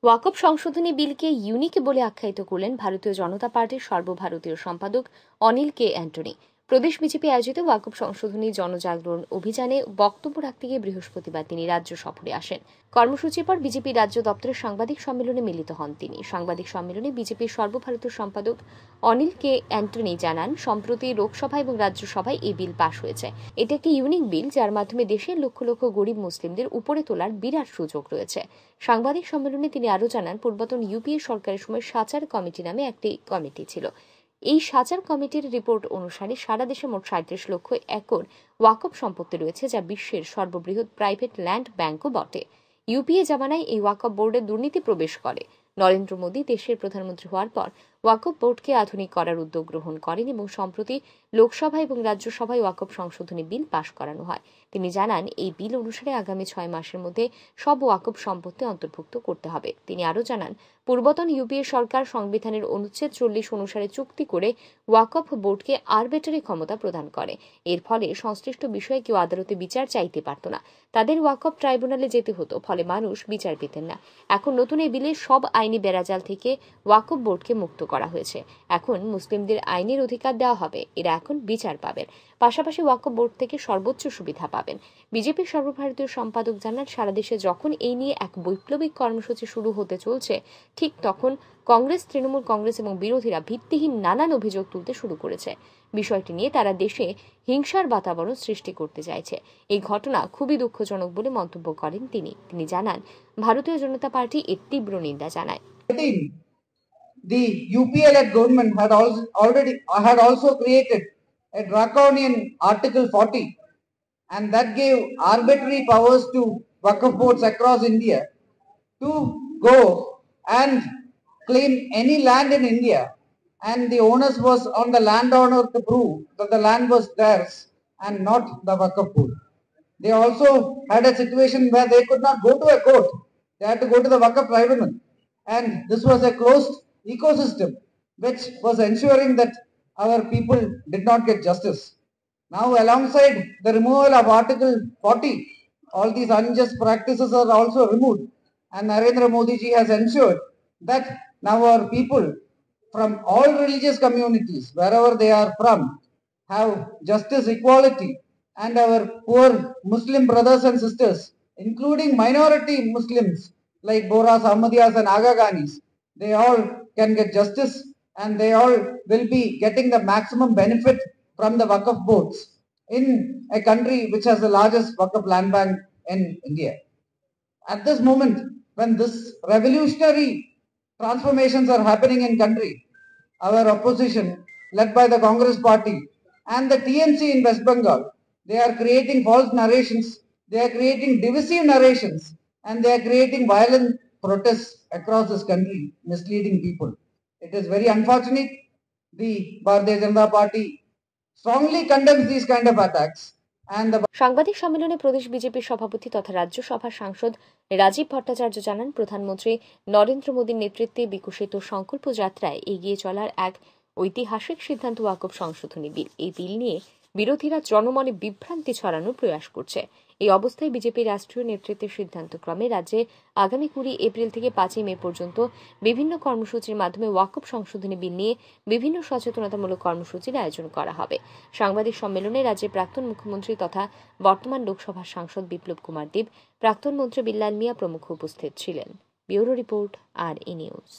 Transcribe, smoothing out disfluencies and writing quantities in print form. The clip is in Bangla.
ওয়াকফ সংশোধনী বিলকে ইউনিক বলে আখ্যায়িত করলেন ভারতীয় জনতা পার্টির সর্বভারতীয় সম্পাদক অনিল কে অ্যান্টনি। প্রদেশ বিজেপি আয়োজিত ওয়াকফ সংশোধনী জনজাগরণ অভিযানে বক্তব্য রাখতে গিয়ে বৃহস্পতিবার তিনি রাজ্য সফরে আসেন। কর্মসূচির পর বিজেপি রাজ্য দপ্তরের সাংবাদিক সম্মেলনে মিলিত হন তিনি। সাংবাদিক সম্মেলনে বিজেপির সর্বভারতীয় সম্পাদক অনিল কে অ্যান্টনি জানান, সম্প্রতি লোকসভা এবং রাজ্যসভায় এই বিল পাশ হয়েছে। এটা একটি ইউনিক বিল, যার মাধ্যমে দেশের লক্ষ লক্ষ গরিব মুসলিমদের উপরে তোলার বিরাট সুযোগ রয়েছে। সাংবাদিক সম্মেলনে তিনি আরও জানান, পূর্বতন ইউপিএ সরকারের সময় সাচার কমিটি নামে একটি কমিটি ছিল। এই সাচার কমিটির রিপোর্ট অনুসারে সারা দেশে মোট 37 লক্ষ একর ওয়াকফ সম্পত্তি রয়েছে, যা বিশ্বের সর্ববৃহৎ প্রাইভেট ল্যান্ড ব্যাংকও বটে। ইউপিএ জামানায় এই ওয়াকফ বোর্ডে দুর্নীতি প্রবেশ করে। নরেন্দ্র মোদী দেশের প্রধানমন্ত্রী হওয়ার পর ওয়াকফ বোর্ডকে আধুনিক করার উদ্যোগ গ্রহণ করেন এবং সম্প্রতি লোকসভা এবং রাজ্যসভায় ওয়াকফ সংশোধনী বিল পাশ করানো হয়। তিনি জানান, এই বিল অনুসারে আগামী 6 মাসের মধ্যে সব ওয়াকফ সম্পত্তি অন্তর্ভুক্ত করতে হবে। তিনি আরও জানান, পূর্বতন ইউপিএ সরকার সংবিধানের অনুচ্ছেদ 40 অনুসারে চুক্তি করে ওয়াকফ বোর্ডকে আরবিট্রারি ক্ষমতা প্রদান করে। এর ফলে সংশ্লিষ্ট বিষয়ে কেউ আদালতে বিচার চাইতে পারত না, তাদের ওয়াকফ ট্রাইব্যুনালে যেতে হতো, ফলে মানুষ বিচার পেতেন না। এখন নতুন এই বিলে সব আইনি বেড়াজাল থেকে ওয়াকফ বোর্ডকে মুক্ত করা হয়েছে। এখন মুসলিমদের আইনের অধিকার দেওয়া হবে, এরা এখন বিচার পাবেন, পাশাপাশি ওয়াকফ বোর্ড থেকে সর্বোচ্চ সুবিধা পাবেন। বিজেপির সর্বভারতীয় সম্পাদক জানান, সারা দেশে যখন এই নিয়ে এক বৈপ্লবিক কর্মসূচি শুরু হতে চলছে, ঠিক তখন কংগ্রেস, তৃণমূল কংগ্রেস এবং বিরোধীরা ভিত্তিহীন নানান অভিযোগ তুলতে শুরু করেছে। বিষয়টি নিয়ে তারা দেশে হিংসার বাতাবরণ সৃষ্টি করতে চাইছে। এই ঘটনা খুবই দুঃখজনক বলে মন্তব্য করেন তিনি। তিনি জানান, ভারতীয় জনতা পার্টি এর তীব্র নিন্দা জানায়। The UPA-led government had also created a draconian Article 40, and that gave arbitrary powers to Waqf boards across India to go and claim any land in India, and the onus was on the landowner to prove that the land was theirs and not the Waqf board. They also had a situation where they could not go to a court. They had to go to the Waqf tribunal, and this was a closed ecosystem which was ensuring that our people did not get justice. Now, alongside the removal of Article 40, all these unjust practices are also removed, and Narendra Modi ji has ensured that now our people from all religious communities, wherever they are from, have justice, equality, and our poor Muslim brothers and sisters, including minority Muslims like Bohras, Ahmadiyyas and Aga Ghanis, they all can get justice, and they all will be getting the maximum benefit from the Waqf boards in a country which has the largest Waqf land bank in India. At this moment, when this revolutionary transformations are happening in country, our opposition, led by the Congress party and the TMC in West Bengal, they are creating false narrations, they are creating divisive narrations, and they are creating violent protests across this country, misleading people. It is very unfortunate. The Bharatiya Janata Party strongly condemns these kind of attacks. সাংবাদিক সম্মেলনে প্রদেশ বিজেপির সভাপতি তথা রাজ্যসভার সাংসদ রাজীব ভট্টাচার্য জানান, প্রধানমন্ত্রী নরেন্দ্র মোদীর নেতৃত্বে বিকশিত সংকল্প যাত্রায় এগিয়ে চলার এক ঐতিহাসিক সিদ্ধান্ত ওয়াকফ সংশোধনী বিল। এই বিল নিয়ে বিরোধীরা জনমনে বিভ্রান্তি ছড়ানোর প্রয়াস করছে। এই অবস্থায় বিজেপির রাষ্ট্রীয় নেতৃত্বের সিদ্ধান্তক্রমে রাজ্যে আগামী 20 এপ্রিল থেকে 5 মে পর্যন্ত বিভিন্ন কর্মসূচির মাধ্যমে ওয়াকফ সংশোধনী বিল নিয়ে বিভিন্ন সচেতনতামূলক কর্মসূচির আয়োজন করা হবে। সাংবাদিক সম্মেলনে রাজ্যের প্রাক্তন মুখ্যমন্ত্রী তথা বর্তমান লোকসভার সাংসদ বিপ্লব কুমার দেব, প্রাক্তন মন্ত্রী বিল্লাল মিয়া প্রমুখ উপস্থিত ছিলেন। ব্যুরো রিপোর্ট, আর ই নিউজ।